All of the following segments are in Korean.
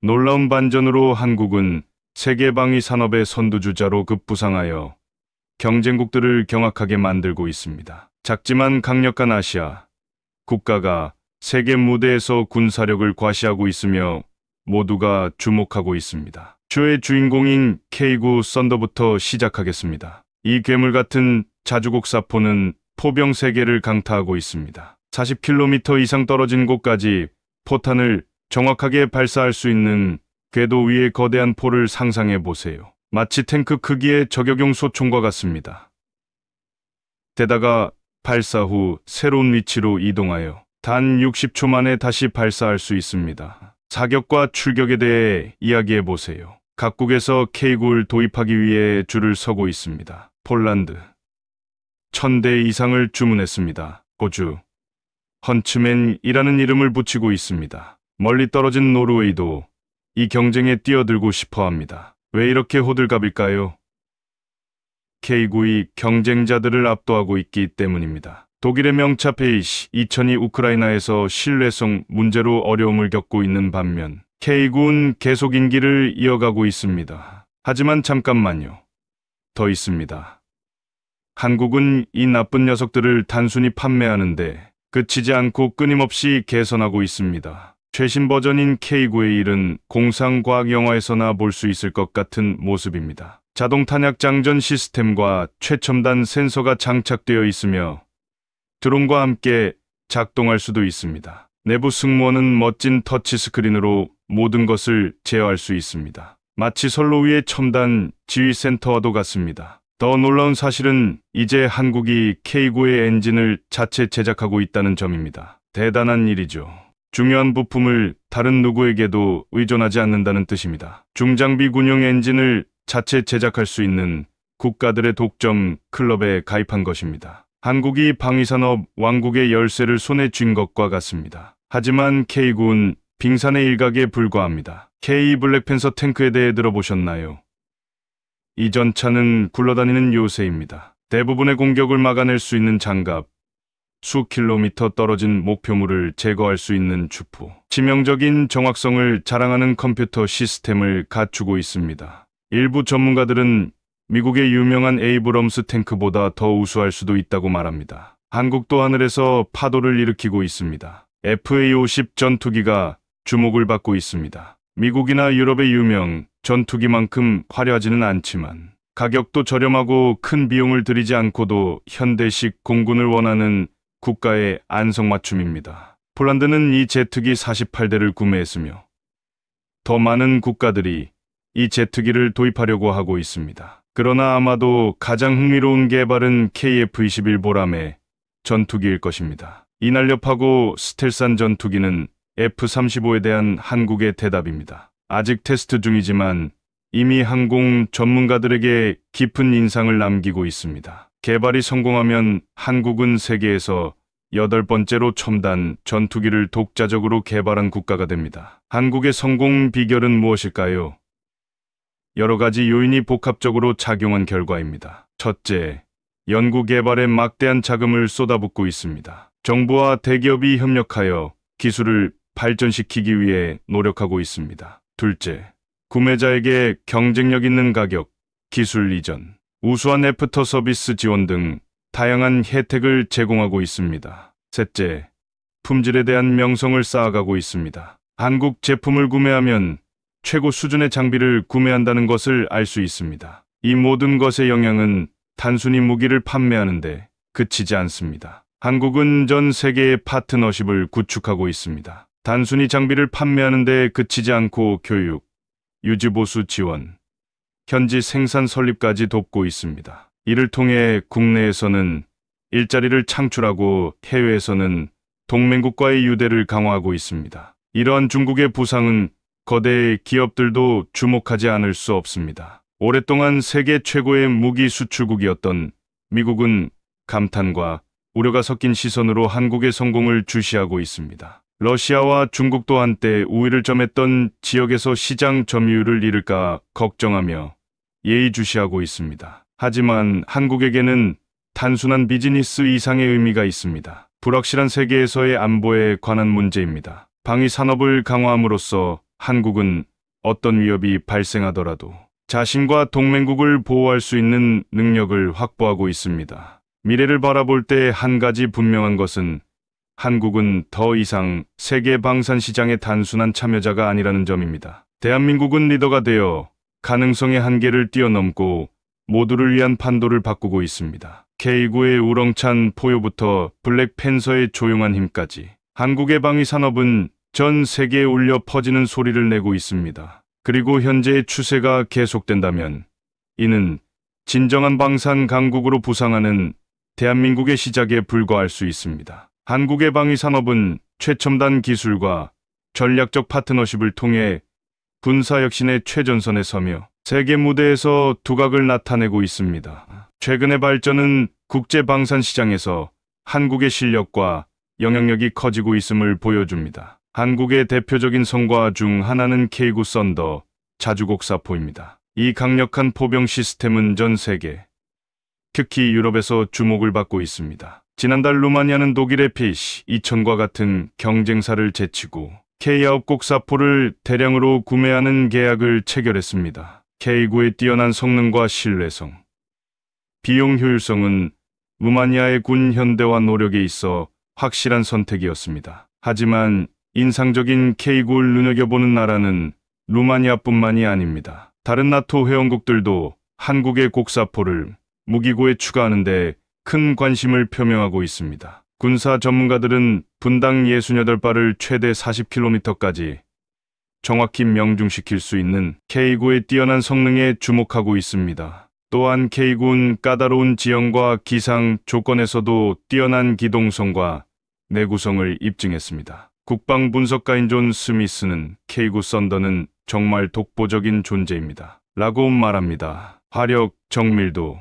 놀라운 반전으로 한국은 세계 방위 산업의 선두주자로 급부상하여 경쟁국들을 경악하게 만들고 있습니다. 작지만 강력한 아시아 국가가 세계 무대에서 군사력을 과시하고 있으며 모두가 주목하고 있습니다. 쇼의 주인공인 K9 썬더부터 시작하겠습니다. 이 괴물 같은 자주곡 사포는 포병 세계를 강타하고 있습니다. 40km 이상 떨어진 곳까지 포탄을 정확하게 발사할 수 있는 궤도 위의 거대한 포를 상상해 보세요. 마치 탱크 크기의 저격용 소총과 같습니다. 게다가 발사 후 새로운 위치로 이동하여 단 60초 만에 다시 발사할 수 있습니다. 사격과 출격에 대해 이야기해 보세요. 각국에서 K9를 도입하기 위해 줄을 서고 있습니다. 폴란드 1000대 이상을 주문했습니다. 호주 헌츠맨이라는 이름을 붙이고 있습니다. 멀리 떨어진 노르웨이도 이 경쟁에 뛰어들고 싶어 합니다. 왜 이렇게 호들갑일까요? K9이 경쟁자들을 압도하고 있기 때문입니다. 독일의 명차 페이시 2000이 우크라이나에서 신뢰성 문제로 어려움을 겪고 있는 반면 K9는 계속 인기를 이어가고 있습니다. 하지만 잠깐만요. 더 있습니다. 한국은 이 나쁜 녀석들을 단순히 판매하는데 그치지 않고 끊임없이 개선하고 있습니다. 최신 버전인 K9의 일은 공상과학 영화에서나 볼 수 있을 것 같은 모습입니다. 자동 탄약 장전 시스템과 최첨단 센서가 장착되어 있으며 드론과 함께 작동할 수도 있습니다. 내부 승무원은 멋진 터치스크린으로 모든 것을 제어할 수 있습니다. 마치 선로 위의 첨단 지휘센터와도 같습니다. 더 놀라운 사실은 이제 한국이 K9의 엔진을 자체 제작하고 있다는 점입니다. 대단한 일이죠. 중요한 부품을 다른 누구에게도 의존하지 않는다는 뜻입니다. 중장비 군용 엔진을 자체 제작할 수 있는 국가들의 독점 클럽에 가입한 것입니다. 한국이 방위산업 왕국의 열쇠를 손에 쥔 것과 같습니다. 하지만 K9는 빙산의 일각에 불과합니다. K 블랙팬서 탱크에 대해 들어보셨나요? 이 전차는 굴러다니는 요새입니다. 대부분의 공격을 막아낼 수 있는 장갑, 수 킬로미터 떨어진 목표물을 제거할 수 있는 주포, 치명적인 정확성을 자랑하는 컴퓨터 시스템을 갖추고 있습니다. 일부 전문가들은 미국의 유명한 에이브럼스 탱크보다 더 우수할 수도 있다고 말합니다. 한국도 하늘에서 파도를 일으키고 있습니다. FA-50 전투기가 주목을 받고 있습니다. 미국이나 유럽의 유명 전투기만큼 화려하지는 않지만 가격도 저렴하고 큰 비용을 들이지 않고도 현대식 공군을 원하는 국가의 안성맞춤입니다. 폴란드는 이 제트기 48대를 구매했으며 더 많은 국가들이 이 제트기를 도입하려고 하고 있습니다. 그러나 아마도 가장 흥미로운 개발은 KF-21 보람의 전투기일 것입니다. 이 날렵하고 스텔스한 전투기는 F-35에 대한 한국의 대답입니다. 아직 테스트 중이지만 이미 항공 전문가들에게 깊은 인상을 남기고 있습니다. 개발이 성공하면 한국은 세계에서 8번째로 첨단 전투기를 독자적으로 개발한 국가가 됩니다. 한국의 성공 비결은 무엇일까요? 여러 가지 요인이 복합적으로 작용한 결과입니다. 첫째, 연구 개발에 막대한 자금을 쏟아붓고 있습니다. 정부와 대기업이 협력하여 기술을 발전시키기 위해 노력하고 있습니다. 둘째, 구매자에게 경쟁력 있는 가격, 기술 이전, 우수한 애프터 서비스 지원 등 다양한 혜택을 제공하고 있습니다. 셋째, 품질에 대한 명성을 쌓아가고 있습니다. 한국 제품을 구매하면 최고 수준의 장비를 구매한다는 것을 알 수 있습니다. 이 모든 것의 영향은 단순히 무기를 판매하는데 그치지 않습니다. 한국은 전 세계의 파트너십을 구축하고 있습니다. 단순히 장비를 판매하는 데 그치지 않고 교육, 유지보수 지원, 현지 생산 설립까지 돕고 있습니다. 이를 통해 국내에서는 일자리를 창출하고 해외에서는 동맹국과의 유대를 강화하고 있습니다. 이러한 중국의 부상은 거대 기업들도 주목하지 않을 수 없습니다. 오랫동안 세계 최고의 무기 수출국이었던 미국은 감탄과 우려가 섞인 시선으로 한국의 성공을 주시하고 있습니다. 러시아와 중국도 한때 우위를 점했던 지역에서 시장 점유율을 잃을까 걱정하며 예의주시하고 있습니다. 하지만 한국에게는 단순한 비즈니스 이상의 의미가 있습니다. 불확실한 세계에서의 안보에 관한 문제입니다. 방위 산업을 강화함으로써 한국은 어떤 위협이 발생하더라도 자신과 동맹국을 보호할 수 있는 능력을 확보하고 있습니다. 미래를 바라볼 때 한 가지 분명한 것은 한국은 더 이상 세계 방산 시장의 단순한 참여자가 아니라는 점입니다. 대한민국은 리더가 되어 가능성의 한계를 뛰어넘고 모두를 위한 판도를 바꾸고 있습니다. K9의 우렁찬 포효부터 블랙팬서의 조용한 힘까지 한국의 방위 산업은 전 세계에 울려 퍼지는 소리를 내고 있습니다. 그리고 현재의 추세가 계속된다면 이는 진정한 방산 강국으로 부상하는 대한민국의 시작에 불과할 수 있습니다. 한국의 방위 산업은 최첨단 기술과 전략적 파트너십을 통해 군사 혁신의 최전선에 서며 세계 무대에서 두각을 나타내고 있습니다. 최근의 발전은 국제 방산 시장에서 한국의 실력과 영향력이 커지고 있음을 보여줍니다. 한국의 대표적인 성과 중 하나는 K9 썬더 자주곡사포입니다. 이 강력한 포병 시스템은 전 세계, 특히 유럽에서 주목을 받고 있습니다. 지난달 루마니아는 독일의 P2000과 같은 경쟁사를 제치고 K9 곡사포를 대량으로 구매하는 계약을 체결했습니다. K9의 뛰어난 성능과 신뢰성, 비용 효율성은 루마니아의 군 현대화 노력에 있어 확실한 선택이었습니다. 하지만 인상적인 K9를 눈여겨보는 나라는 루마니아뿐만이 아닙니다. 다른 나토 회원국들도 한국의 곡사포를 무기고에 추가하는 데 큰 관심을 표명하고 있습니다. 군사 전문가들은 분당 68발을 최대 40km까지 정확히 명중시킬 수 있는 K9의 뛰어난 성능에 주목하고 있습니다. 또한 K9는 까다로운 지형과 기상 조건에서도 뛰어난 기동성과 내구성을 입증했습니다. 국방 분석가인 존 스미스는 K9 썬더는 정말 독보적인 존재입니다. 라고 말합니다. 화력, 정밀도,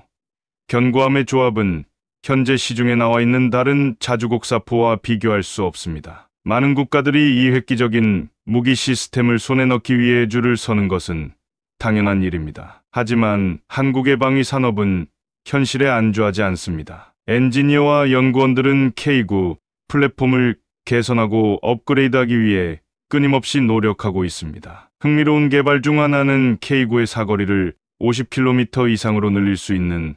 견고함의 조합은 현재 시중에 나와 있는 다른 자주곡사포와 비교할 수 없습니다. 많은 국가들이 이 획기적인 무기 시스템을 손에 넣기 위해 줄을 서는 것은 당연한 일입니다. 하지만 한국의 방위 산업은 현실에 안주하지 않습니다. 엔지니어와 연구원들은 K9 플랫폼을 개선하고 업그레이드하기 위해 끊임없이 노력하고 있습니다. 흥미로운 개발 중 하나는 K9의 사거리를 50km 이상으로 늘릴 수 있는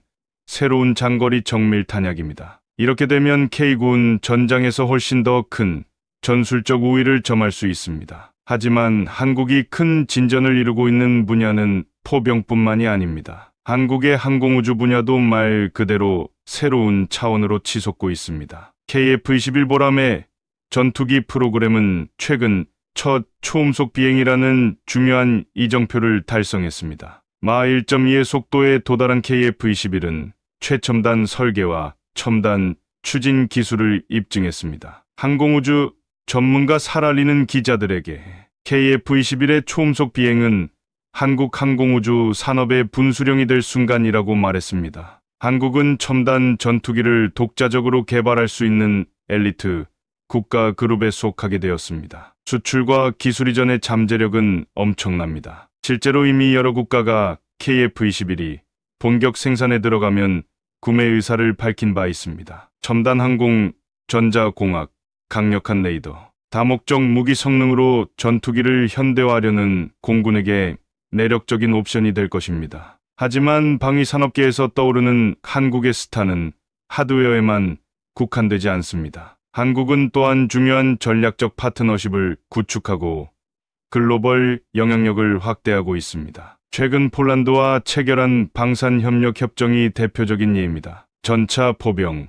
새로운 장거리 정밀 탄약입니다. 이렇게 되면 K9는 전장에서 훨씬 더 큰 전술적 우위를 점할 수 있습니다. 하지만 한국이 큰 진전을 이루고 있는 분야는 포병뿐만이 아닙니다. 한국의 항공우주 분야도 말 그대로 새로운 차원으로 치솟고 있습니다. KF-21 보람의 전투기 프로그램은 최근 첫 초음속 비행이라는 중요한 이정표를 달성했습니다. 마 1.2의 속도에 도달한 KF-21은 최첨단 설계와 첨단 추진 기술을 입증했습니다. 항공우주 전문가 살아있는 기자들에게 KF-21의 초음속 비행은 한국 항공우주 산업의 분수령이 될 순간이라고 말했습니다. 한국은 첨단 전투기를 독자적으로 개발할 수 있는 엘리트 국가 그룹에 속하게 되었습니다. 수출과 기술 이전의 잠재력은 엄청납니다. 실제로 이미 여러 국가가 KF-21이 본격 생산에 들어가면 구매 의사를 밝힌 바 있습니다. 첨단 항공, 전자공학, 강력한 레이더, 다목적 무기 성능으로 전투기를 현대화하려는 공군에게 매력적인 옵션이 될 것입니다. 하지만 방위 산업계에서 떠오르는 한국의 스타는 하드웨어에만 국한되지 않습니다. 한국은 또한 중요한 전략적 파트너십을 구축하고 글로벌 영향력을 확대하고 있습니다. 최근 폴란드와 체결한 방산협력 협정이 대표적인 예입니다. 전차 포병,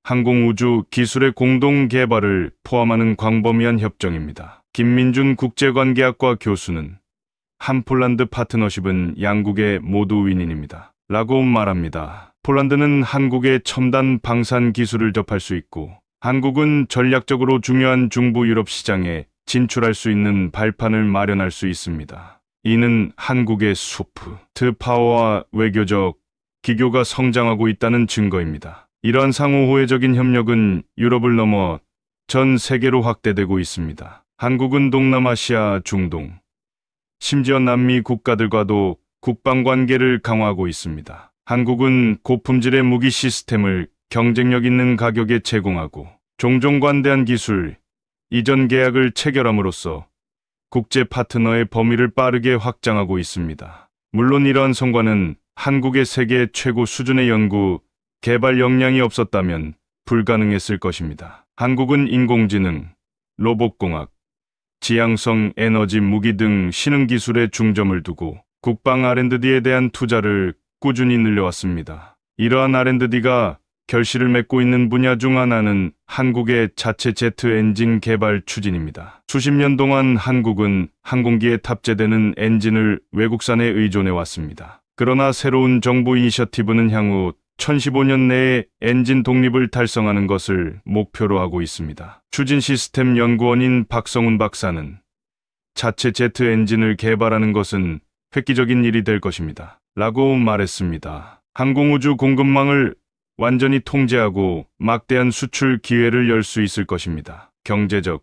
항공우주 기술의 공동 개발을 포함하는 광범위한 협정입니다. 김민준 국제관계학과 교수는 한 폴란드 파트너십은 양국의 모두 윈윈입니다. 라고 말합니다. 폴란드는 한국의 첨단 방산 기술을 접할 수 있고 한국은 전략적으로 중요한 중부 유럽 시장에 진출할 수 있는 발판을 마련할 수 있습니다. 이는 한국의 소프트 파워와 외교적 기교가 성장하고 있다는 증거입니다. 이러한 상호호혜적인 협력은 유럽을 넘어 전 세계로 확대되고 있습니다. 한국은 동남아시아, 중동, 심지어 남미 국가들과도 국방관계를 강화하고 있습니다. 한국은 고품질의 무기 시스템을 경쟁력 있는 가격에 제공하고 종종 관대한 기술, 이전 계약을 체결함으로써 국제 파트너의 범위를 빠르게 확장하고 있습니다. 물론 이러한 성과는 한국의 세계 최고 수준의 연구, 개발 역량이 없었다면 불가능했을 것입니다. 한국은 인공지능, 로봇공학, 지향성 에너지 무기 등 신흥 기술에 중점을 두고 국방 R&D에 대한 투자를 꾸준히 늘려왔습니다. 이러한 R&D가 결실을 맺고 있는 분야 중 하나는 한국의 자체 제트 엔진 개발 추진입니다. 수십 년 동안 한국은 항공기에 탑재되는 엔진을 외국산에 의존해 왔습니다. 그러나 새로운 정부 이니셔티브는 향후 2015년 내에 엔진 독립을 달성하는 것을 목표로 하고 있습니다. 추진 시스템 연구원인 박성훈 박사는 자체 제트 엔진을 개발하는 것은 획기적인 일이 될 것입니다. 라고 말했습니다. 항공우주 공급망을 완전히 통제하고 막대한 수출 기회를 열 수 있을 것입니다. 경제적,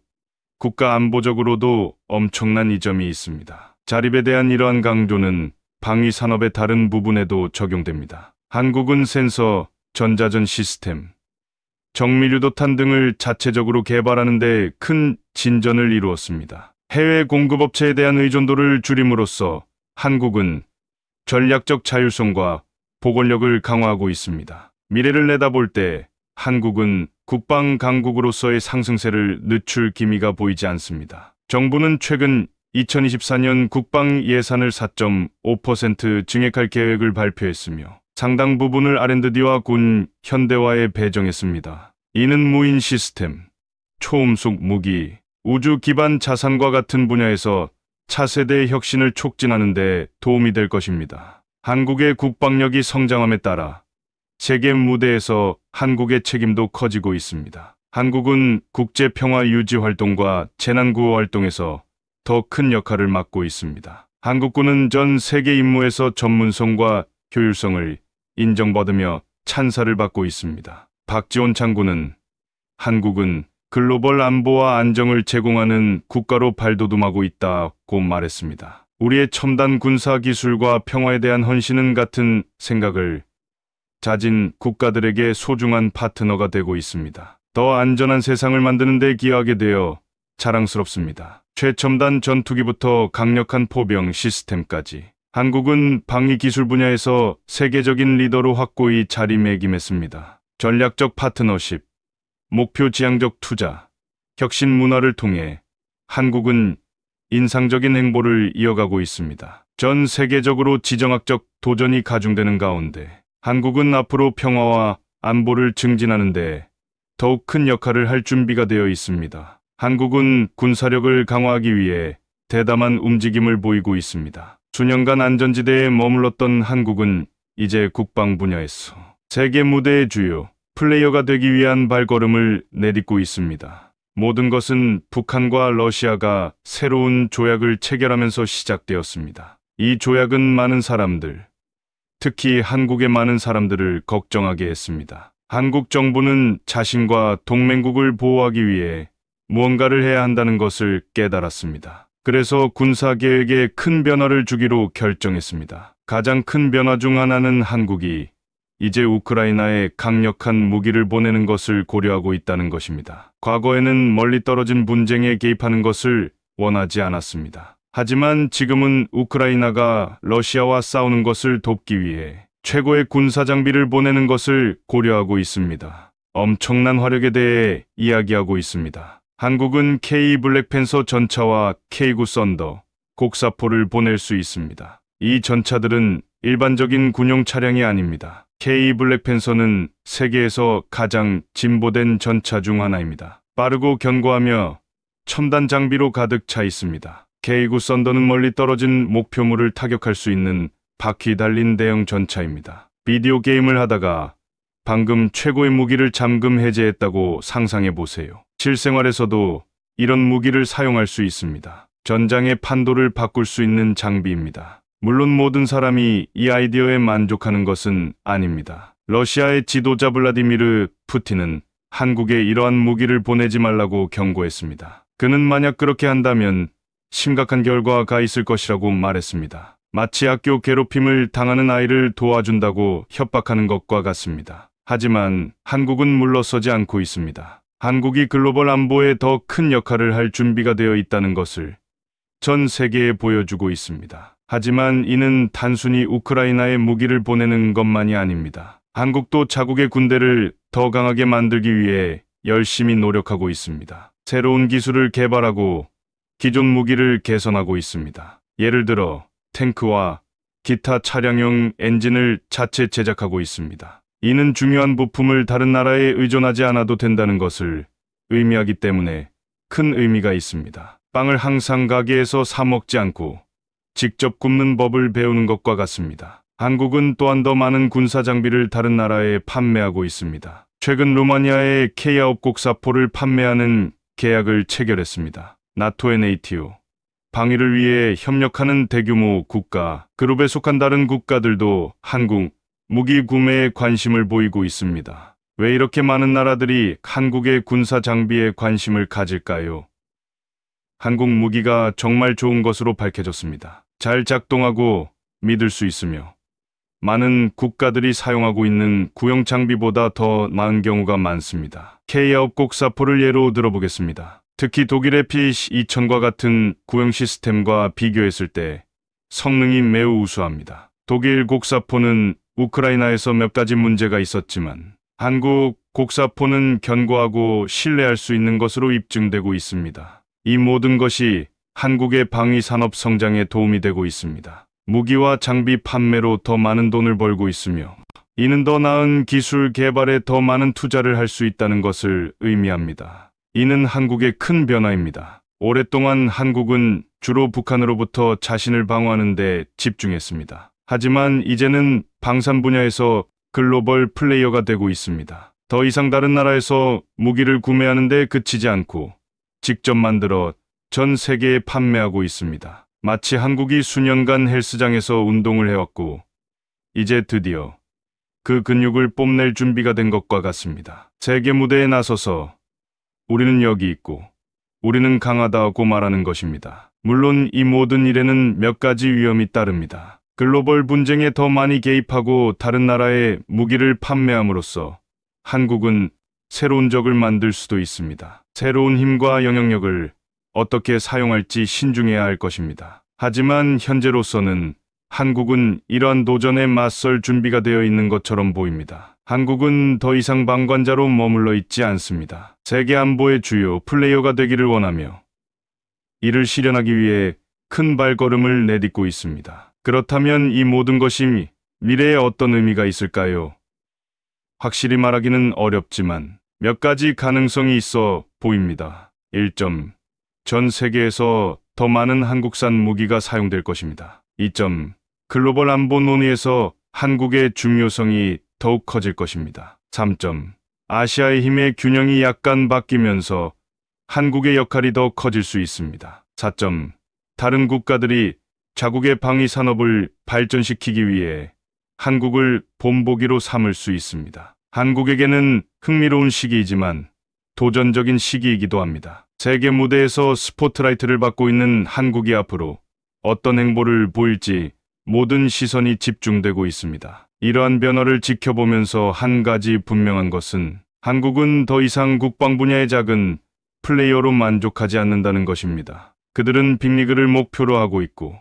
국가 안보적으로도 엄청난 이점이 있습니다. 자립에 대한 이러한 강조는 방위 산업의 다른 부분에도 적용됩니다. 한국은 센서, 전자전 시스템, 정밀유도탄 등을 자체적으로 개발하는 데 큰 진전을 이루었습니다. 해외 공급업체에 대한 의존도를 줄임으로써 한국은 전략적 자율성과 보건력을 강화하고 있습니다. 미래를 내다볼 때 한국은 국방 강국으로서의 상승세를 늦출 기미가 보이지 않습니다. 정부는 최근 2024년 국방 예산을 4.5% 증액할 계획을 발표했으며 상당 부분을 R&D와 군 현대화에 배정했습니다. 이는 무인 시스템, 초음속 무기, 우주 기반 자산과 같은 분야에서 차세대의 혁신을 촉진하는 데 도움이 될 것입니다. 한국의 국방력이 성장함에 따라 세계 무대에서 한국의 책임도 커지고 있습니다. 한국은 국제 평화 유지 활동과 재난 구호 활동에서 더 큰 역할을 맡고 있습니다. 한국군은 전 세계 임무에서 전문성과 효율성을 인정받으며 찬사를 받고 있습니다. 박지원 장군은 한국은 글로벌 안보와 안정을 제공하는 국가로 발돋움하고 있다고 말했습니다. 우리의 첨단 군사 기술과 평화에 대한 헌신은 같은 생각을 가진 국가들에게 소중한 파트너가 되고 있습니다. 더 안전한 세상을 만드는 데 기여하게 되어 자랑스럽습니다. 최첨단 전투기부터 강력한 포병 시스템까지 한국은 방위 기술 분야에서 세계적인 리더로 확고히 자리매김했습니다. 전략적 파트너십, 목표 지향적 투자, 혁신 문화를 통해 한국은 인상적인 행보를 이어가고 있습니다. 전 세계적으로 지정학적 도전이 가중되는 가운데 한국은 앞으로 평화와 안보를 증진하는 데 더욱 큰 역할을 할 준비가 되어 있습니다. 한국은 군사력을 강화하기 위해 대담한 움직임을 보이고 있습니다. 수년간 안전지대에 머물렀던 한국은 이제 국방 분야에서 세계 무대의 주요 플레이어가 되기 위한 발걸음을 내딛고 있습니다. 모든 것은 북한과 러시아가 새로운 조약을 체결하면서 시작되었습니다. 이 조약은 많은 사람들, 특히 한국의 많은 사람들을 걱정하게 했습니다. 한국 정부는 자신과 동맹국을 보호하기 위해 무언가를 해야 한다는 것을 깨달았습니다. 그래서 군사계획에 큰 변화를 주기로 결정했습니다. 가장 큰 변화 중 하나는 한국이 이제 우크라이나에 강력한 무기를 보내는 것을 고려하고 있다는 것입니다. 과거에는 멀리 떨어진 분쟁에 개입하는 것을 원하지 않았습니다. 하지만 지금은 우크라이나가 러시아와 싸우는 것을 돕기 위해 최고의 군사 장비를 보내는 것을 고려하고 있습니다. 엄청난 화력에 대해 이야기하고 있습니다. 한국은 K 블랙팬서 전차와 K9 썬더, 곡사포를 보낼 수 있습니다. 이 전차들은 일반적인 군용 차량이 아닙니다. K 블랙팬서는 세계에서 가장 진보된 전차 중 하나입니다. 빠르고 견고하며 첨단 장비로 가득 차 있습니다. K9 썬더는 멀리 떨어진 목표물을 타격할 수 있는 바퀴 달린 대형 전차입니다. 비디오 게임을 하다가 방금 최고의 무기를 잠금 해제했다고 상상해 보세요. 실생활에서도 이런 무기를 사용할 수 있습니다. 전장의 판도를 바꿀 수 있는 장비입니다. 물론 모든 사람이 이 아이디어에 만족하는 것은 아닙니다. 러시아의 지도자 블라디미르 푸틴은 한국에 이러한 무기를 보내지 말라고 경고했습니다. 그는 만약 그렇게 한다면 심각한 결과가 있을 것이라고 말했습니다. 마치 학교 괴롭힘을 당하는 아이를 도와준다고 협박하는 것과 같습니다. 하지만 한국은 물러서지 않고 있습니다. 한국이 글로벌 안보에 더 큰 역할을 할 준비가 되어 있다는 것을 전 세계에 보여주고 있습니다. 하지만 이는 단순히 우크라이나에 무기를 보내는 것만이 아닙니다. 한국도 자국의 군대를 더 강하게 만들기 위해 열심히 노력하고 있습니다. 새로운 기술을 개발하고 기존 무기를 개선하고 있습니다. 예를 들어 탱크와 기타 차량용 엔진을 자체 제작하고 있습니다. 이는 중요한 부품을 다른 나라에 의존하지 않아도 된다는 것을 의미하기 때문에 큰 의미가 있습니다. 빵을 항상 가게에서 사 먹지 않고 직접 굽는 법을 배우는 것과 같습니다. 한국은 또한 더 많은 군사 장비를 다른 나라에 판매하고 있습니다. 최근 루마니아에 K9 곡사포를 판매하는 계약을 체결했습니다. 나토의 네이티오 방위를 위해 협력하는 대규모 국가 그룹에 속한 다른 국가들도 한국 무기 구매에 관심을 보이고 있습니다. 왜 이렇게 많은 나라들이 한국의 군사 장비에 관심을 가질까요? 한국 무기가 정말 좋은 것으로 밝혀졌습니다. 잘 작동하고 믿을 수 있으며 많은 국가들이 사용하고 있는 구형 장비보다 더 나은 경우가 많습니다. K9 곡사포를 예로 들어보겠습니다. 특히 독일의 P2000과 같은 구형 시스템과 비교했을 때 성능이 매우 우수합니다. 독일 곡사포는 우크라이나에서 몇 가지 문제가 있었지만 한국 곡사포는 견고하고 신뢰할 수 있는 것으로 입증되고 있습니다. 이 모든 것이 한국의 방위 산업 성장에 도움이 되고 있습니다. 무기와 장비 판매로 더 많은 돈을 벌고 있으며 이는 더 나은 기술 개발에 더 많은 투자를 할 수 있다는 것을 의미합니다. 이는 한국의 큰 변화입니다. 오랫동안 한국은 주로 북한으로부터 자신을 방어하는 데 집중했습니다. 하지만 이제는 방산 분야에서 글로벌 플레이어가 되고 있습니다. 더 이상 다른 나라에서 무기를 구매하는 데 그치지 않고 직접 만들어 전 세계에 판매하고 있습니다. 마치 한국이 수년간 헬스장에서 운동을 해왔고 이제 드디어 그 근육을 뽐낼 준비가 된 것과 같습니다. 세계 무대에 나서서 우리는 여기 있고 우리는 강하다고 말하는 것입니다. 물론 이 모든 일에는 몇 가지 위험이 따릅니다. 글로벌 분쟁에 더 많이 개입하고 다른 나라에 무기를 판매함으로써 한국은 새로운 적을 만들 수도 있습니다. 새로운 힘과 영향력을 어떻게 사용할지 신중해야 할 것입니다. 하지만 현재로서는 한국은 이러한 도전에 맞설 준비가 되어 있는 것처럼 보입니다. 한국은 더 이상 방관자로 머물러 있지 않습니다. 세계 안보의 주요 플레이어가 되기를 원하며 이를 실현하기 위해 큰 발걸음을 내딛고 있습니다. 그렇다면 이 모든 것이 미래에 어떤 의미가 있을까요? 확실히 말하기는 어렵지만 몇 가지 가능성이 있어 보입니다. 1점. 전 세계에서 더 많은 한국산 무기가 사용될 것입니다. 2점. 글로벌 안보 논의에서 한국의 중요성이 더욱 커질 것입니다. 3점. 아시아의 힘의 균형이 약간 바뀌면서 한국의 역할이 더 커질 수 있습니다. 4점. 다른 국가들이 자국의 방위 산업을 발전시키기 위해 한국을 본보기로 삼을 수 있습니다. 한국에게는 흥미로운 시기이지만 도전적인 시기이기도 합니다. 세계 무대에서 스포트라이트를 받고 있는 한국이 앞으로 어떤 행보를 보일지 모든 시선이 집중되고 있습니다. 이러한 변화를 지켜보면서 한 가지 분명한 것은 한국은 더 이상 국방 분야의 작은 플레이어로 만족하지 않는다는 것입니다. 그들은 빅리그를 목표로 하고 있고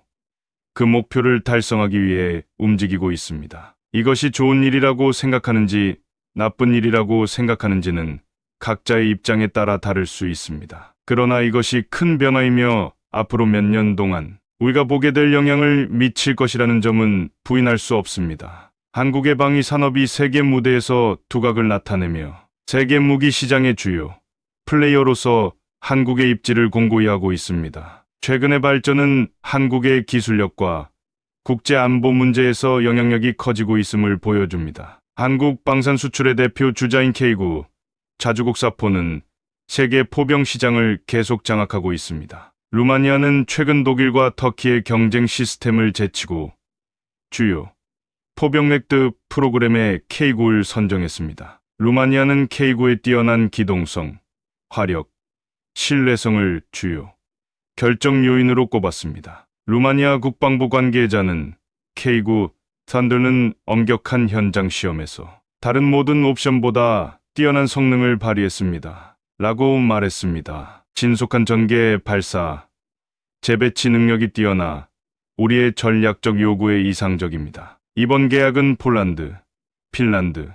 그 목표를 달성하기 위해 움직이고 있습니다. 이것이 좋은 일이라고 생각하는지 나쁜 일이라고 생각하는지는 각자의 입장에 따라 다를 수 있습니다. 그러나 이것이 큰 변화이며 앞으로 몇 년 동안 우리가 보게 될 영향을 미칠 것이라는 점은 부인할 수 없습니다. 한국의 방위 산업이 세계 무대에서 두각을 나타내며 세계 무기 시장의 주요 플레이어로서 한국의 입지를 공고히 하고 있습니다. 최근의 발전은 한국의 기술력과 국제 안보 문제에서 영향력이 커지고 있음을 보여줍니다. 한국 방산 수출의 대표 주자인 K9 자주곡사포는 세계 포병 시장을 계속 장악하고 있습니다. 루마니아는 최근 독일과 터키의 경쟁 시스템을 제치고 주요 포병 렉드 프로그램에 K9를 선정했습니다. 루마니아는 K9의 뛰어난 기동성, 화력, 신뢰성을 주요 결정 요인으로 꼽았습니다. 루마니아 국방부 관계자는 K9 산더는 엄격한 현장 시험에서 다른 모든 옵션보다 뛰어난 성능을 발휘했습니다. 라고 말했습니다. 신속한 전개 발사, 재배치 능력이 뛰어나 우리의 전략적 요구에 이상적입니다. 이번 계약은 폴란드, 핀란드,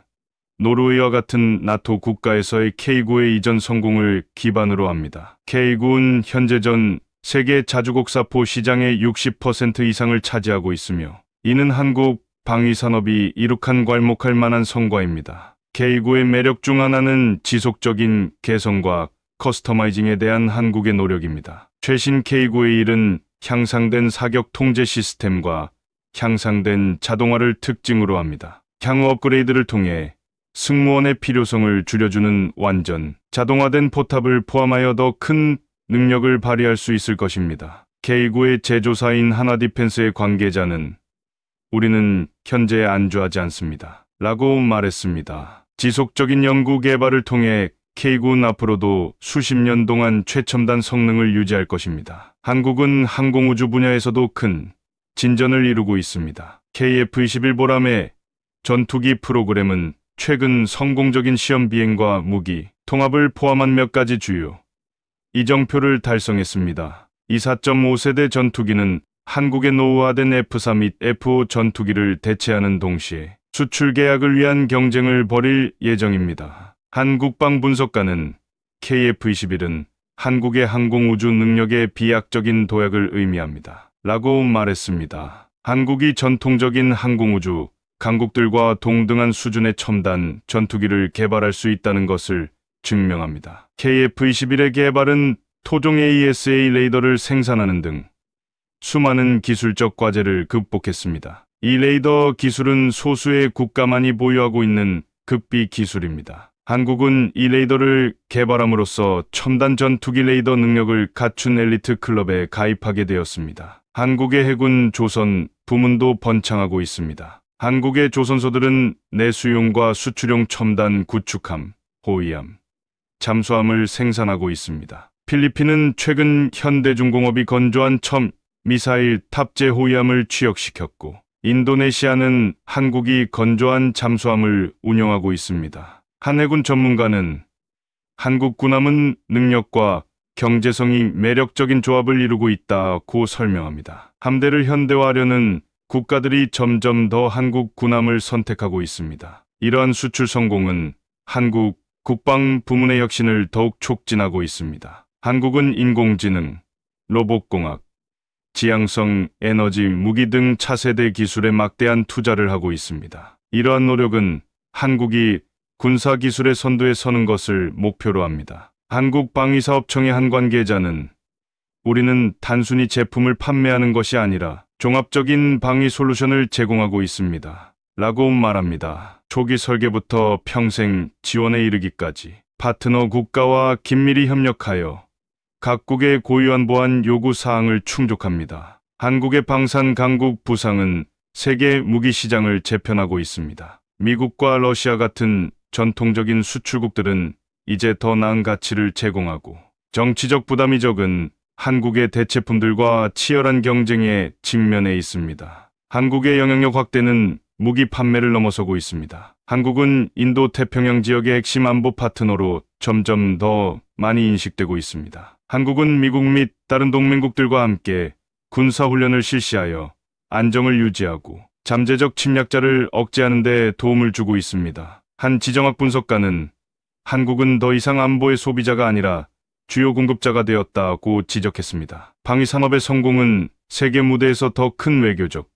노르웨이와 같은 나토 국가에서의 K9의 이전 성공을 기반으로 합니다. K9는 현재 전 세계 자주국 사포 시장의 60% 이상을 차지하고 있으며 이는 한국 방위산업이 이룩한 괄목할 만한 성과입니다. K9의 매력 중 하나는 지속적인 개선과 커스터마이징에 대한 한국의 노력입니다. 최신 K9의 일은 향상된 사격 통제 시스템과 향상된 자동화를 특징으로 합니다. 향후 업그레이드를 통해 승무원의 필요성을 줄여주는 완전 자동화된 포탑을 포함하여 더 큰 능력을 발휘할 수 있을 것입니다. K9의 제조사인 한화디펜스의 관계자는 우리는 현재 안주하지 않습니다. 라고 말했습니다. 지속적인 연구 개발을 통해 K9는 앞으로도 수십 년 동안 최첨단 성능을 유지할 것입니다. 한국은 항공우주 분야에서도 큰 진전을 이루고 있습니다. KF-21 보람의 전투기 프로그램은 최근 성공적인 시험 비행과 무기, 통합을 포함한 몇 가지 주요 이정표를 달성했습니다. 이 4.5세대 전투기는 한국의 노후화된 F3 및 F5 전투기를 대체하는 동시에 수출 계약을 위한 경쟁을 벌일 예정입니다. 한 국방분석가는 KF-21은 한국의 항공우주 능력의 비약적인 도약을 의미합니다. 라고 말했습니다. 한국이 전통적인 항공우주 강국들과 동등한 수준의 첨단 전투기를 개발할 수 있다는 것을 증명합니다. KF-21의 개발은 토종 AESA 레이더를 생산하는 등 수많은 기술적 과제를 극복했습니다. 이 레이더 기술은 소수의 국가만이 보유하고 있는 극비 기술입니다. 한국은 이 레이더를 개발함으로써 첨단 전투기 레이더 능력을 갖춘 엘리트 클럽에 가입하게 되었습니다. 한국의 해군 조선 부문도 번창하고 있습니다. 한국의 조선소들은 내수용과 수출용 첨단 구축함, 호위함, 잠수함을 생산하고 있습니다. 필리핀은 최근 현대중공업이 건조한 첨 미사일 탑재 호위함을 취역시켰고, 인도네시아는 한국이 건조한 잠수함을 운영하고 있습니다. 한 해군 전문가는 한국 군함은 능력과 경제성이 매력적인 조합을 이루고 있다고 설명합니다. 함대를 현대화하려는 국가들이 점점 더 한국 군함을 선택하고 있습니다. 이러한 수출 성공은 한국 국방 부문의 혁신을 더욱 촉진하고 있습니다. 한국은 인공지능, 로봇공학, 지향성 에너지 무기 등 차세대 기술에 막대한 투자를 하고 있습니다. 이러한 노력은 한국이 군사기술의 선두에 서는 것을 목표로 합니다. 한국방위사업청의 한 관계자는 우리는 단순히 제품을 판매하는 것이 아니라 종합적인 방위 솔루션을 제공하고 있습니다. 라고 말합니다. 초기 설계부터 평생 지원에 이르기까지 파트너 국가와 긴밀히 협력하여 각국의 고유한 보안 요구 사항을 충족합니다. 한국의 방산 강국 부상은 세계 무기 시장을 재편하고 있습니다. 미국과 러시아 같은 전통적인 수출국들은 이제 더 나은 가치를 제공하고 정치적 부담이 적은 한국의 대체품들과 치열한 경쟁에 직면해 있습니다. 한국의 영향력 확대는 무기 판매를 넘어서고 있습니다. 한국은 인도 태평양 지역의 핵심 안보 파트너로 점점 더 많이 인식되고 있습니다. 한국은 미국 및 다른 동맹국들과 함께 군사훈련을 실시하여 안정을 유지하고 잠재적 침략자를 억제하는 데 도움을 주고 있습니다. 한 지정학 분석가는 한국은 더 이상 안보의 소비자가 아니라 주요 공급자가 되었다고 지적했습니다. 방위산업의 성공은 세계 무대에서 더 큰 외교적,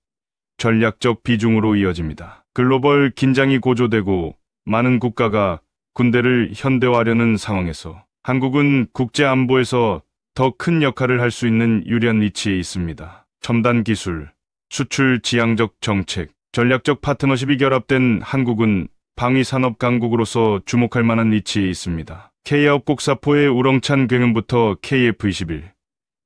전략적 비중으로 이어집니다. 글로벌 긴장이 고조되고 많은 국가가 군대를 현대화하려는 상황에서 한국은 국제 안보에서 더 큰 역할을 할 수 있는 유리한 위치에 있습니다. 첨단 기술, 수출 지향적 정책, 전략적 파트너십이 결합된 한국은 방위산업 강국으로서 주목할 만한 위치에 있습니다. K9 곡사포의 우렁찬 굉음부터 KF-21,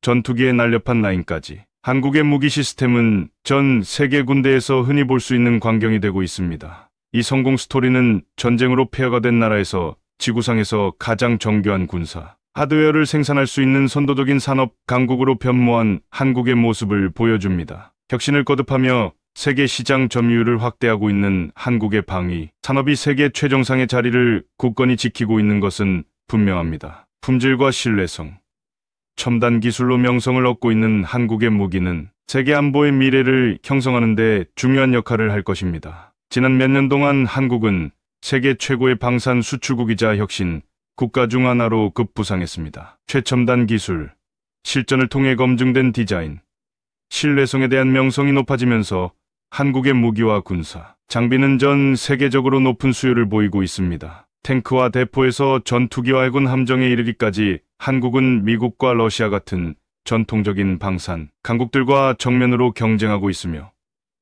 전투기의 날렵한 라인까지 한국의 무기 시스템은 전 세계 군대에서 흔히 볼 수 있는 광경이 되고 있습니다. 이 성공 스토리는 전쟁으로 폐허가 된 나라에서 지구상에서 가장 정교한 군사, 하드웨어를 생산할 수 있는 선도적인 산업 강국으로 변모한 한국의 모습을 보여줍니다. 혁신을 거듭하며 세계 시장 점유율을 확대하고 있는 한국의 방위 산업이 세계 최정상의 자리를 굳건히 지키고 있는 것은 분명합니다. 품질과 신뢰성, 첨단 기술로 명성을 얻고 있는 한국의 무기는 세계 안보의 미래를 형성하는 데 중요한 역할을 할 것입니다. 지난 몇 년 동안 한국은 세계 최고의 방산 수출국이자 혁신 국가 중 하나로 급부상했습니다. 최첨단 기술, 실전을 통해 검증된 디자인, 신뢰성에 대한 명성이 높아지면서 한국의 무기와 군사, 장비는 전 세계적으로 높은 수요를 보이고 있습니다. 탱크와 대포에서 전투기와 해군 함정에 이르기까지 한국은 미국과 러시아 같은 전통적인 방산 강국들과 정면으로 경쟁하고 있으며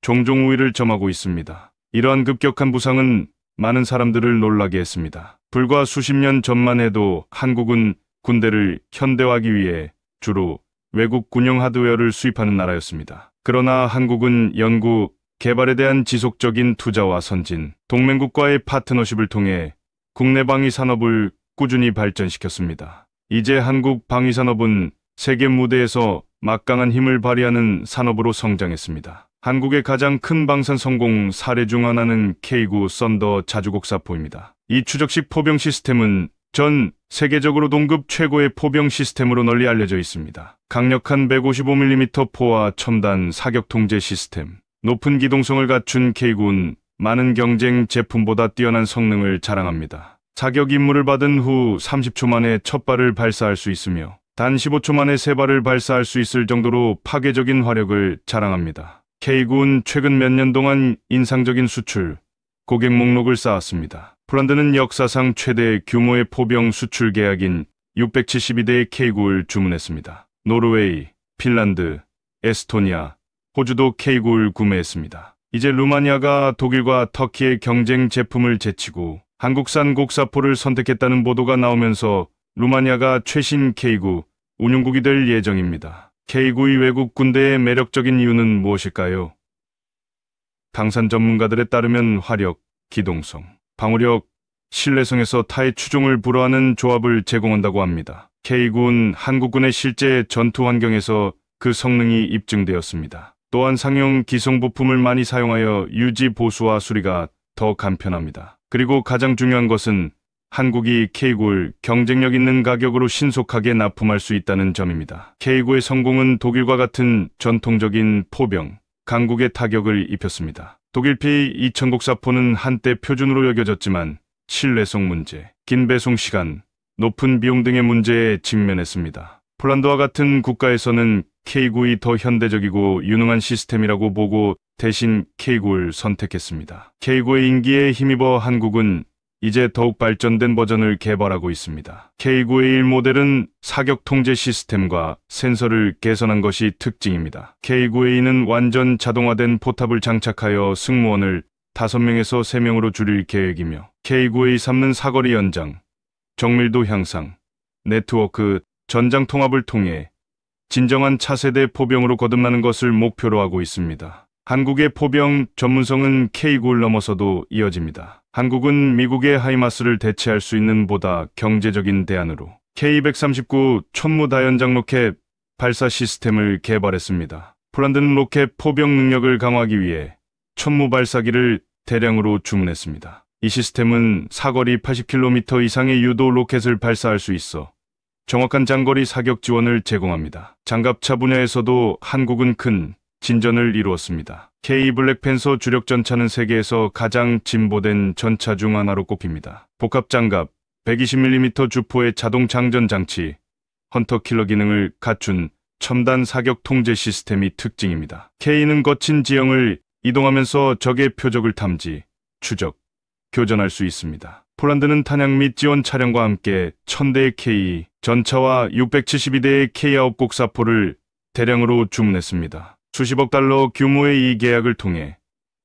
종종 우위를 점하고 있습니다. 이러한 급격한 부상은 많은 사람들을 놀라게 했습니다. 불과 수십 년 전만 해도 한국은 군대를 현대화하기 위해 주로 외국 군용 하드웨어를 수입하는 나라였습니다. 그러나 한국은 연구, 개발에 대한 지속적인 투자와 선진, 동맹국과의 파트너십을 통해 국내 방위 산업을 꾸준히 발전시켰습니다. 이제 한국 방위 산업은 세계 무대에서 막강한 힘을 발휘하는 산업으로 성장했습니다. 한국의 가장 큰 방산 성공 사례 중 하나는 K9 썬더 자주곡사포입니다. 이 추적식 포병 시스템은 전 세계적으로 동급 최고의 포병 시스템으로 널리 알려져 있습니다. 강력한 155mm 포와 첨단 사격 통제 시스템, 높은 기동성을 갖춘 K9는 많은 경쟁 제품보다 뛰어난 성능을 자랑합니다. 사격 임무를 받은 후 30초 만에 첫 발을 발사할 수 있으며 단 15초 만에 세 발을 발사할 수 있을 정도로 파괴적인 화력을 자랑합니다. K9는 최근 몇 년 동안 인상적인 수출, 고객 목록을 쌓았습니다. 폴란드는 역사상 최대 규모의 포병 수출 계약인 672대의 K9를 주문했습니다. 노르웨이, 핀란드, 에스토니아, 호주도 K9를 구매했습니다. 이제 루마니아가 독일과 터키의 경쟁 제품을 제치고 한국산 곡사포를 선택했다는 보도가 나오면서 루마니아가 최신 K9 운용국이 될 예정입니다. K9의 외국 군대의 매력적인 이유는 무엇일까요? 방산 전문가들에 따르면 화력, 기동성, 방어력, 신뢰성에서 타의 추종을 불허하는 조합을 제공한다고 합니다. K9는 한국군의 실제 전투 환경에서 그 성능이 입증되었습니다. 또한 상용 기성 부품을 많이 사용하여 유지 보수와 수리가 더 간편합니다. 그리고 가장 중요한 것은 한국이 K9를 경쟁력 있는 가격으로 신속하게 납품할 수 있다는 점입니다. K9의 성공은 독일과 같은 전통적인 포병, 강국에 타격을 입혔습니다. 독일피 2000 곡사포는 한때 표준으로 여겨졌지만 신뢰성 문제, 긴 배송 시간, 높은 비용 등의 문제에 직면했습니다. 폴란드와 같은 국가에서는 K9이 더 현대적이고 유능한 시스템이라고 보고 대신 K9를 선택했습니다. K9의 인기에 힘입어 한국은 이제 더욱 발전된 버전을 개발하고 있습니다. K9의 1모델은 사격 통제 시스템과 센서를 개선한 것이 특징입니다. K9A는 완전 자동화된 포탑을 장착하여 승무원을 5명에서 3명으로 줄일 계획이며 K9A3는 사거리 연장, 정밀도 향상, 네트워크, 전장 통합을 통해 진정한 차세대 포병으로 거듭나는 것을 목표로 하고 있습니다. 한국의 포병 전문성은 K9를 넘어서도 이어집니다. 한국은 미국의 하이마스를 대체할 수 있는 보다 경제적인 대안으로 K239 천무 다연장 로켓 발사 시스템을 개발했습니다. 폴란드는 로켓 포병 능력을 강화하기 위해 천무 발사기를 대량으로 주문했습니다. 이 시스템은 사거리 80km 이상의 유도 로켓을 발사할 수 있어 정확한 장거리 사격 지원을 제공합니다. 장갑차 분야에서도 한국은 큰 진전을 이루었습니다. K 블랙팬서 주력 전차는 세계에서 가장 진보된 전차 중 하나로 꼽힙니다. 복합장갑, 120mm 주포의 자동 장전 장치, 헌터 킬러 기능을 갖춘 첨단 사격 통제 시스템이 특징입니다. K는 거친 지형을 이동하면서 적의 표적을 탐지, 추적, 교전할 수 있습니다. 폴란드는 탄약 및 지원 차량과 함께 1000대의 K 전차와 672대의 K9 곡사포를 대량으로 주문했습니다. 수십억 달러 규모의 이 계약을 통해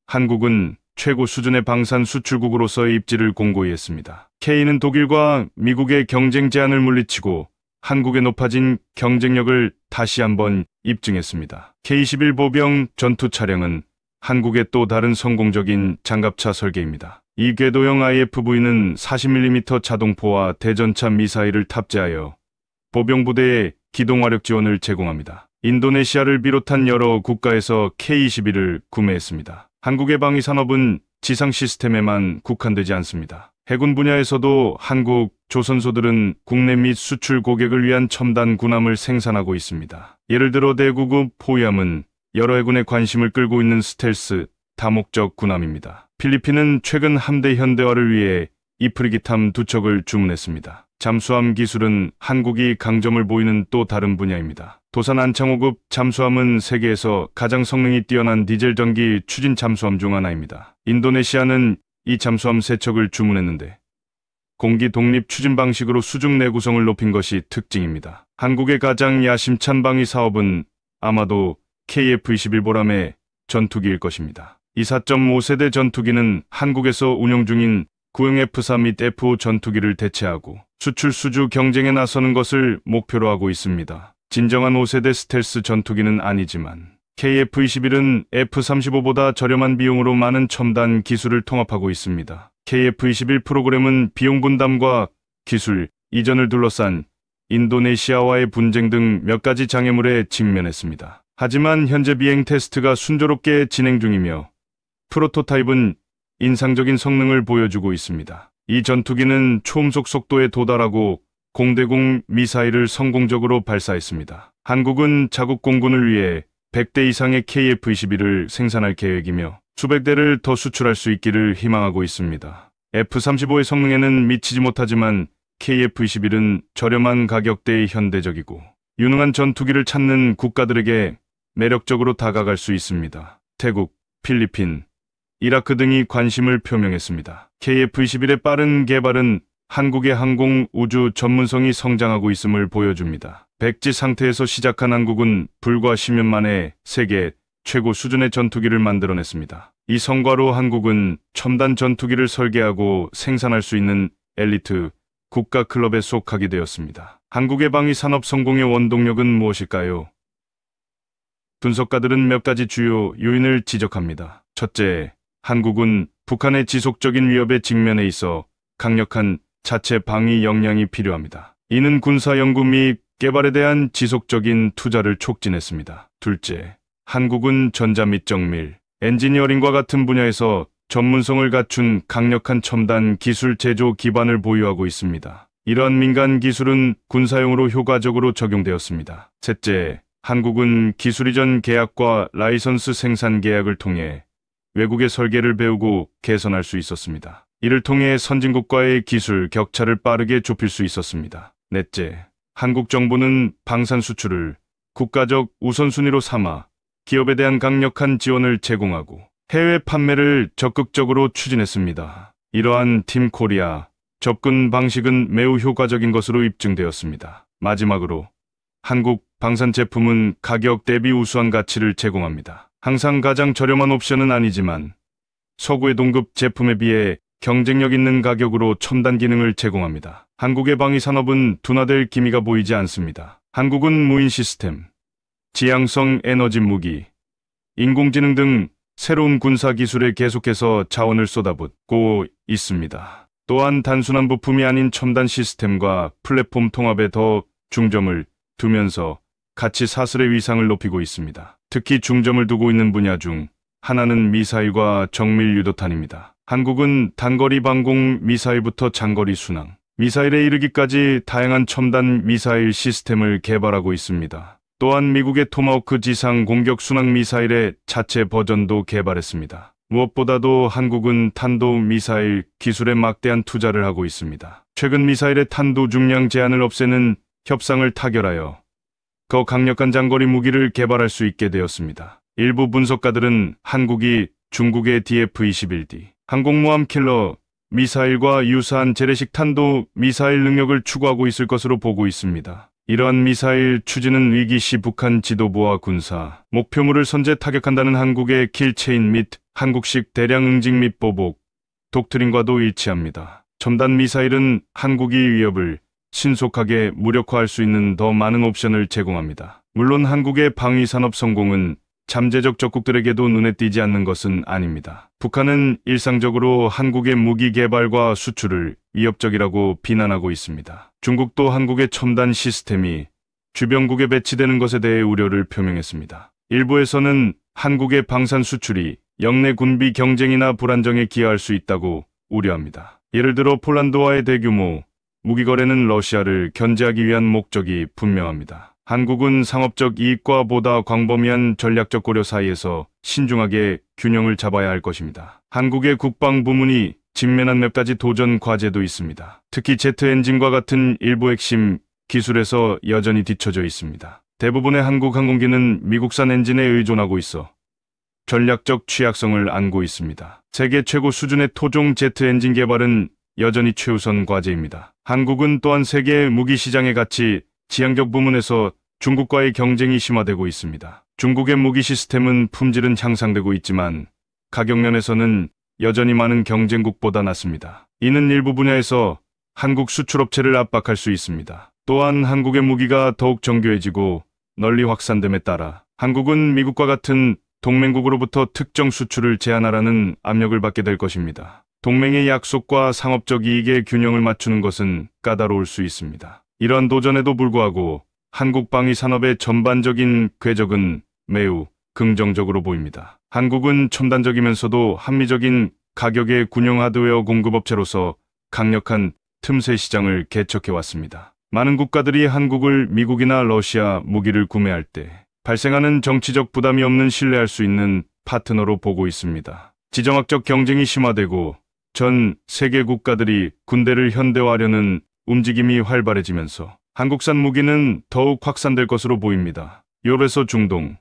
한국은 최고 수준의 방산 수출국으로서의 입지를 공고히 했습니다. K는 독일과 미국의 경쟁 제한을 물리치고 한국의 높아진 경쟁력을 다시 한번 입증했습니다. K21 보병 전투 차량은 한국의 또 다른 성공적인 장갑차 설계입니다. 이 궤도형 IFV는 40mm 자동포와 대전차 미사일을 탑재하여 보병부대에 기동화력 지원을 제공합니다. 인도네시아를 비롯한 여러 국가에서 K21을 구매했습니다. 한국의 방위 산업은 지상 시스템에만 국한되지 않습니다. 해군 분야에서도 한국 조선소들은 국내 및 수출 고객을 위한 첨단 군함을 생산하고 있습니다. 예를 들어 대구급 포위함은 여러 해군의 관심을 끌고 있는 스텔스 다목적 군함입니다. 필리핀은 최근 함대 현대화를 위해 이프리기함 2척을 주문했습니다. 잠수함 기술은 한국이 강점을 보이는 또 다른 분야입니다. 도산 안창호급 잠수함은 세계에서 가장 성능이 뛰어난 디젤 전기 추진 잠수함 중 하나입니다. 인도네시아는 이 잠수함 3척을 주문했는데 공기 독립 추진 방식으로 수중 내구성을 높인 것이 특징입니다. 한국의 가장 야심찬 방위 사업은 아마도 KF-21 보람의 전투기일 것입니다. 이 4.5세대 전투기는 한국에서 운용 중인 구형 F4 및 F5 전투기를 대체하고 수출 수주 경쟁에 나서는 것을 목표로 하고 있습니다. 진정한 5세대 스텔스 전투기는 아니지만 KF-21은 F-35보다 저렴한 비용으로 많은 첨단 기술을 통합하고 있습니다. KF-21 프로그램은 비용 분담과 기술 이전을 둘러싼 인도네시아와의 분쟁 등 몇 가지 장애물에 직면했습니다. 하지만 현재 비행 테스트가 순조롭게 진행 중이며 프로토타입은 인상적인 성능을 보여주고 있습니다. 이 전투기는 초음속 속도에 도달하고 공대공 미사일을 성공적으로 발사했습니다. 한국은 자국 공군을 위해 100대 이상의 KF-21을 생산할 계획이며 수백 대를 더 수출할 수 있기를 희망하고 있습니다. F-35의 성능에는 미치지 못하지만 KF-21은 저렴한 가격대의 현대적이고 유능한 전투기를 찾는 국가들에게 매력적으로 다가갈 수 있습니다. 태국, 필리핀, 이라크 등이 관심을 표명했습니다. KF-21의 빠른 개발은 한국의 항공 우주 전문성이 성장하고 있음을 보여줍니다. 백지 상태에서 시작한 한국은 불과 10년 만에 세계 최고 수준의 전투기를 만들어냈습니다. 이 성과로 한국은 첨단 전투기를 설계하고 생산할 수 있는 엘리트 국가 클럽에 속하게 되었습니다. 한국의 방위 산업 성공의 원동력은 무엇일까요? 분석가들은 몇 가지 주요 요인을 지적합니다. 첫째, 한국은 북한의 지속적인 위협에 직면해 있어 강력한 자체 방위 역량이 필요합니다. 이는 군사 연구 및 개발에 대한 지속적인 투자를 촉진했습니다. 둘째, 한국은 전자 및 정밀, 엔지니어링과 같은 분야에서 전문성을 갖춘 강력한 첨단 기술 제조 기반을 보유하고 있습니다. 이러한 민간 기술은 군사용으로 효과적으로 적용되었습니다. 셋째, 한국은 기술 이전 계약과 라이선스 생산 계약을 통해 외국의 설계를 배우고 개선할 수 있었습니다. 이를 통해 선진국과의 기술 격차를 빠르게 좁힐 수 있었습니다. 넷째, 한국 정부는 방산 수출을 국가적 우선순위로 삼아 기업에 대한 강력한 지원을 제공하고 해외 판매를 적극적으로 추진했습니다. 이러한 팀 코리아 접근 방식은 매우 효과적인 것으로 입증되었습니다. 마지막으로 한국 방산 제품은 가격 대비 우수한 가치를 제공합니다. 항상 가장 저렴한 옵션은 아니지만 서구의 동급 제품에 비해 경쟁력 있는 가격으로 첨단 기능을 제공합니다. 한국의 방위 산업은 둔화될 기미가 보이지 않습니다. 한국은 무인 시스템, 지향성 에너지 무기, 인공지능 등 새로운 군사 기술에 계속해서 자원을 쏟아붓고 있습니다. 또한 단순한 부품이 아닌 첨단 시스템과 플랫폼 통합에 더 중점을 두면서 가치 사슬의 위상을 높이고 있습니다. 특히 중점을 두고 있는 분야 중 하나는 미사일과 정밀 유도탄입니다. 한국은 단거리 방공 미사일부터 장거리 순항, 미사일에 이르기까지 다양한 첨단 미사일 시스템을 개발하고 있습니다. 또한 미국의 토마호크 지상 공격 순항 미사일의 자체 버전도 개발했습니다. 무엇보다도 한국은 탄도 미사일 기술에 막대한 투자를 하고 있습니다. 최근 미사일의 탄도 중량 제한을 없애는 협상을 타결하여 더 강력한 장거리 무기를 개발할 수 있게 되었습니다. 일부 분석가들은 한국이 중국의 DF-21D 항공모함 킬러 미사일과 유사한 재래식 탄도 미사일 능력을 추구하고 있을 것으로 보고 있습니다. 이러한 미사일 추진은 위기 시 북한 지도부와 군사 목표물을 선제 타격한다는 한국의 킬체인 및 한국식 대량 응징 및 보복 독트린과도 일치합니다. 첨단 미사일은 한국이 위협을 신속하게 무력화할 수 있는 더 많은 옵션을 제공합니다. 물론 한국의 방위산업 성공은 잠재적 적국들에게도 눈에 띄지 않는 것은 아닙니다. 북한은 일상적으로 한국의 무기 개발과 수출을 위협적이라고 비난하고 있습니다. 중국도 한국의 첨단 시스템이 주변국에 배치되는 것에 대해 우려를 표명했습니다. 일부에서는 한국의 방산 수출이 영내 군비 경쟁이나 불안정에 기여할 수 있다고 우려합니다. 예를 들어 폴란드와의 대규모 무기 거래는 러시아를 견제하기 위한 목적이 분명합니다. 한국은 상업적 이익과 보다 광범위한 전략적 고려 사이에서 신중하게 균형을 잡아야 할 것입니다. 한국의 국방 부문이 직면한 몇 가지 도전 과제도 있습니다. 특히 제트 엔진과 같은 일부 핵심 기술에서 여전히 뒤처져 있습니다. 대부분의 한국 항공기는 미국산 엔진에 의존하고 있어 전략적 취약성을 안고 있습니다. 세계 최고 수준의 토종 제트 엔진 개발은 여전히 최우선 과제입니다. 한국은 또한 세계 무기 시장의 가치, 지향적 부문에서 중국과의 경쟁이 심화되고 있습니다. 중국의 무기 시스템은 품질은 향상되고 있지만 가격면에서는 여전히 많은 경쟁국보다 낮습니다. 이는 일부 분야에서 한국 수출업체를 압박할 수 있습니다. 또한 한국의 무기가 더욱 정교해지고 널리 확산됨에 따라 한국은 미국과 같은 동맹국으로부터 특정 수출을 제한하라는 압력을 받게 될 것입니다. 동맹의 약속과 상업적 이익의 균형을 맞추는 것은 까다로울 수 있습니다. 이러한 도전에도 불구하고 한국 방위 산업의 전반적인 궤적은 매우 긍정적으로 보입니다. 한국은 첨단적이면서도 합리적인 가격의 군용 하드웨어 공급업체로서 강력한 틈새 시장을 개척해왔습니다. 많은 국가들이 한국을 미국이나 러시아 무기를 구매할 때 발생하는 정치적 부담이 없는 신뢰할 수 있는 파트너로 보고 있습니다. 지정학적 경쟁이 심화되고 전 세계 국가들이 군대를 현대화하려는 움직임이 활발해지면서 한국산 무기는 더욱 확산될 것으로 보입니다. 유럽에서 중동,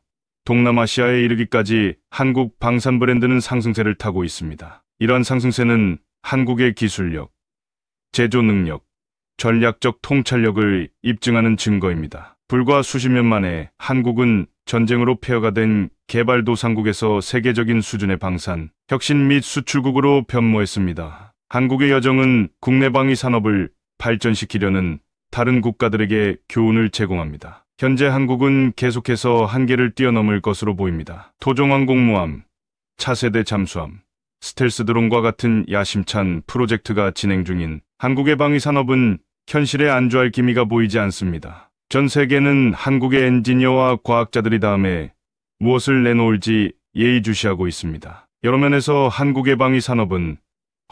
동남아시아에 이르기까지 한국 방산 브랜드는 상승세를 타고 있습니다. 이러한 상승세는 한국의 기술력, 제조 능력, 전략적 통찰력을 입증하는 증거입니다. 불과 수십 년 만에 한국은 전쟁으로 폐허가 된 개발도상국에서 세계적인 수준의 방산, 혁신 및 수출국으로 변모했습니다. 한국의 여정은 국내 방위 산업을 발전시키려는 다른 국가들에게 교훈을 제공합니다. 현재 한국은 계속해서 한계를 뛰어넘을 것으로 보입니다. 토종 항공모함, 차세대 잠수함, 스텔스 드론과 같은 야심찬 프로젝트가 진행 중인 한국의 방위 산업은 현실에 안주할 기미가 보이지 않습니다. 전 세계는 한국의 엔지니어와 과학자들이 다음에 무엇을 내놓을지 예의주시하고 있습니다. 여러 면에서 한국의 방위 산업은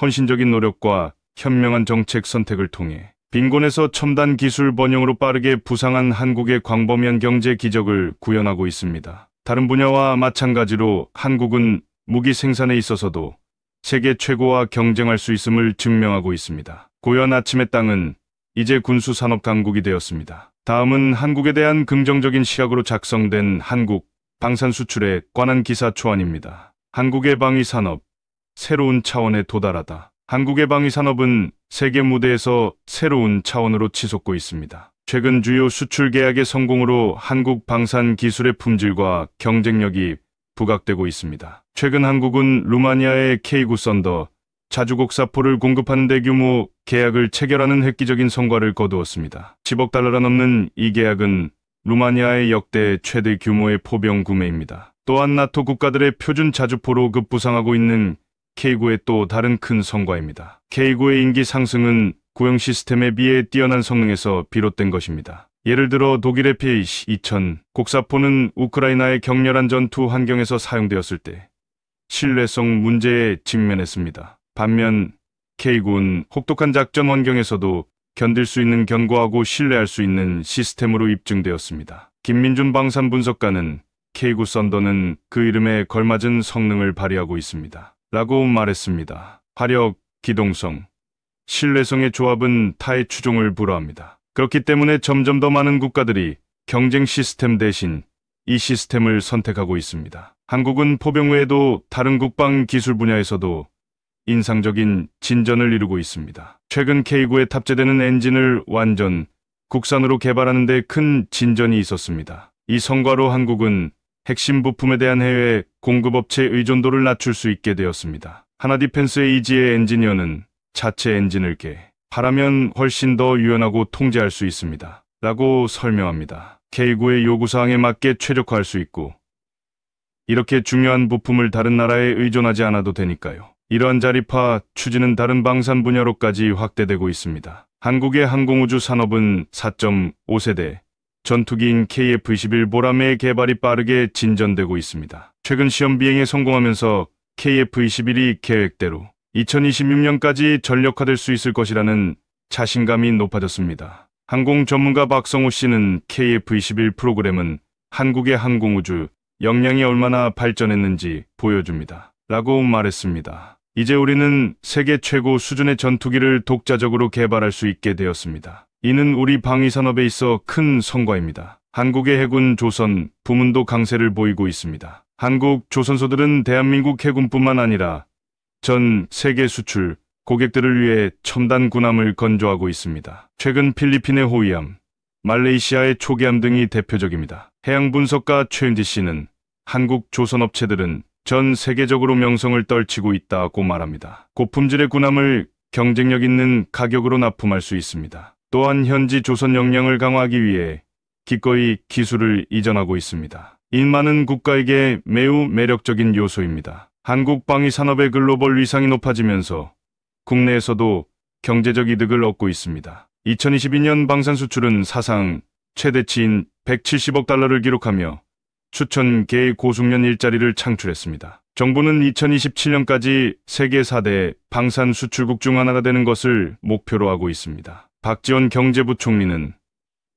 헌신적인 노력과 현명한 정책 선택을 통해 빈곤에서 첨단 기술 번영으로 빠르게 부상한 한국의 광범위한 경제 기적을 구현하고 있습니다. 다른 분야와 마찬가지로 한국은 무기 생산에 있어서도 세계 최고와 경쟁할 수 있음을 증명하고 있습니다. 고연 아침의 땅은 이제 군수산업 강국이 되었습니다. 다음은 한국에 대한 긍정적인 시각으로 작성된 한국 방산 수출에 관한 기사 초안입니다. 한국의 방위 산업, 새로운 차원에 도달하다. 한국의 방위 산업은 세계 무대에서 새로운 차원으로 치솟고 있습니다. 최근 주요 수출 계약의 성공으로 한국 방산 기술의 품질과 경쟁력이 부각되고 있습니다. 최근 한국은 루마니아의 K9 썬더 자주곡 사포를 공급하는 대규모 계약을 체결하는 획기적인 성과를 거두었습니다. 10억 달러가 넘는 이 계약은 루마니아의 역대 최대 규모의 포병 구매입니다. 또한 나토 국가들의 표준 자주포로 급부상하고 있는 K9의 또 다른 큰 성과입니다. K9의 인기 상승은 구형 시스템에 비해 뛰어난 성능에서 비롯된 것입니다. 예를 들어 독일의 PH-2000 곡사포는 우크라이나의 격렬한 전투 환경에서 사용되었을 때 신뢰성 문제에 직면했습니다. 반면 K9는 혹독한 작전 환경에서도 견딜 수 있는 견고하고 신뢰할 수 있는 시스템으로 입증되었습니다. 김민준 방산 분석가는 K9 썬더는 그 이름에 걸맞은 성능을 발휘하고 있습니다. 라고 말했습니다. 화력, 기동성, 신뢰성의 조합은 타의 추종을 불허합니다. 그렇기 때문에 점점 더 많은 국가들이 경쟁 시스템 대신 이 시스템을 선택하고 있습니다. 한국은 포병 외에도 다른 국방 기술 분야에서도 인상적인 진전을 이루고 있습니다. 최근 K9에 탑재되는 엔진을 완전 국산으로 개발하는 데 큰 진전이 있었습니다. 이 성과로 한국은 핵심 부품에 대한 해외 공급업체 의존도를 낮출 수 있게 되었습니다. 하나디펜스의 이지의 엔지니어는 자체 엔진을 개발하면 훨씬 더 유연하고 통제할 수 있습니다. 라고 설명합니다. K9의 요구사항에 맞게 최적화할 수 있고 이렇게 중요한 부품을 다른 나라에 의존하지 않아도 되니까요. 이러한 자립화 추진은 다른 방산 분야로까지 확대되고 있습니다. 한국의 항공우주 산업은 4.5세대 전투기인 KF-21 보라매의 개발이 빠르게 진전되고 있습니다. 최근 시험 비행에 성공하면서 KF-21이 계획대로 2026년까지 전력화될 수 있을 것이라는 자신감이 높아졌습니다. 항공 전문가 박성호 씨는 KF-21 프로그램은 한국의 항공우주 역량이 얼마나 발전했는지 보여줍니다. 라고 말했습니다. 이제 우리는 세계 최고 수준의 전투기를 독자적으로 개발할 수 있게 되었습니다. 이는 우리 방위산업에 있어 큰 성과입니다. 한국의 해군 조선 부문도 강세를 보이고 있습니다. 한국 조선소들은 대한민국 해군뿐만 아니라 전 세계 수출 고객들을 위해 첨단 군함을 건조하고 있습니다. 최근 필리핀의 호위함, 말레이시아의 초계함 등이 대표적입니다. 해양 분석가 최윤지 씨는 한국 조선업체들은 전 세계적으로 명성을 떨치고 있다고 말합니다. 고품질의 군함을 경쟁력 있는 가격으로 납품할 수 있습니다. 또한 현지 조선 역량을 강화하기 위해 기꺼이 기술을 이전하고 있습니다. 이 많은 국가에게 매우 매력적인 요소입니다. 한국 방위 산업의 글로벌 위상이 높아지면서 국내에서도 경제적 이득을 얻고 있습니다. 2022년 방산 수출은 사상 최대치인 170억 달러를 기록하며 수천 개의 고숙련 일자리를 창출했습니다. 정부는 2027년까지 세계 4대 방산 수출국 중 하나가 되는 것을 목표로 하고 있습니다. 박지원 경제부총리는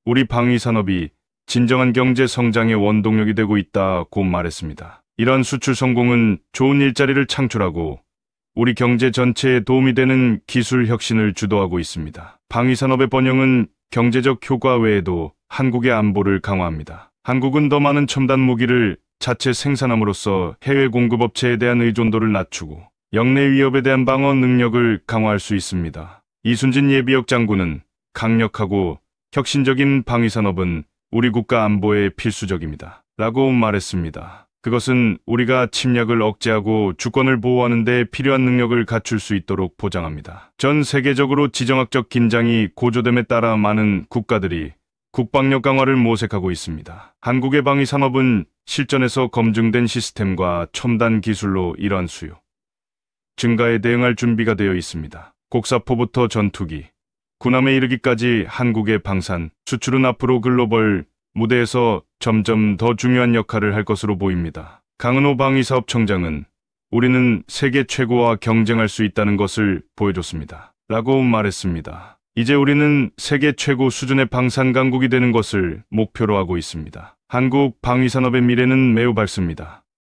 우리 방위 산업이 진정한 경제 성장의 원동력이 되고 있다고 말했습니다. 이런 수출 성공은 좋은 일자리를 창출하고 우리 경제 전체에 도움이 되는 기술 혁신을 주도하고 있습니다. 방위 산업의 번영은 경제적 효과 외에도 한국의 안보를 강화합니다. 한국은 더 많은 첨단 무기를 자체 생산함으로써 해외 공급업체에 대한 의존도를 낮추고 역내 위협에 대한 방어 능력을 강화할 수 있습니다. 이순진 예비역 장군은 강력하고 혁신적인 방위산업은 우리 국가 안보에 필수적입니다. 라고 말했습니다. 그것은 우리가 침략을 억제하고 주권을 보호하는 데 필요한 능력을 갖출 수 있도록 보장합니다. 전 세계적으로 지정학적 긴장이 고조됨에 따라 많은 국가들이 국방력 강화를 모색하고 있습니다. 한국의 방위 산업은 실전에서 검증된 시스템과 첨단 기술로 이러한 수요 증가에 대응할 준비가 되어 있습니다. 곡사포부터 전투기, 군함에 이르기까지 한국의 방산 수출은 앞으로 글로벌 무대에서 점점 더 중요한 역할을 할 것으로 보입니다. 강은호 방위사업청장은 우리는 세계 최고와 경쟁할 수 있다는 것을 보여줬습니다. 라고 말했습니다. 이제 우리는 세계 최고 수준의 방산 강국이 되는 것을 목표로 하고 있습니다. 한국 방위산업의 미래는 매우 밝습니다.